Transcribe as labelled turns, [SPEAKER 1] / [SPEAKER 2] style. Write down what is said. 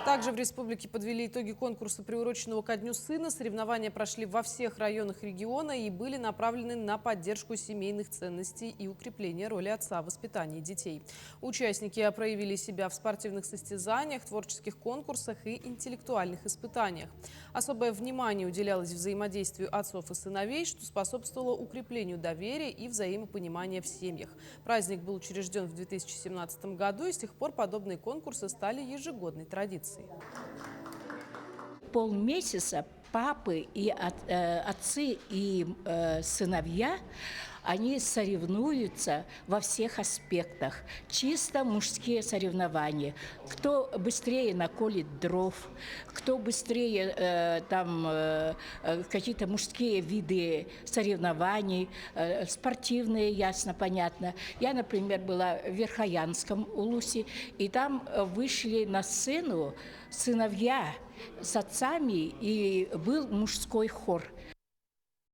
[SPEAKER 1] Также в республике подвели итоги конкурса, приуроченного ко Дню сына. Соревнования прошли во всех районах региона и были направлены на поддержку семейных ценностей и укрепление роли отца в воспитании детей. Участники проявили себя в спортивных состязаниях, творческих конкурсах и интеллектуальных испытаниях. Особое внимание уделялось взаимодействию отцов и сыновей, что способствовало укреплению доверия и взаимопонимания в семьях. Праздник был учрежден в 2017 году, и с тех пор подобные конкурсы стали ежегодной традицией.
[SPEAKER 2] Полмесяца папы и отцы и сыновья, они соревнуются во всех аспектах. Чисто мужские соревнования. Кто быстрее наколет дров, кто быстрее какие-то мужские виды соревнований, спортивные, ясно, понятно. Я, например, была в Верхоянском улусе, и там вышли на сцену сыновья с отцами, и был мужской хор.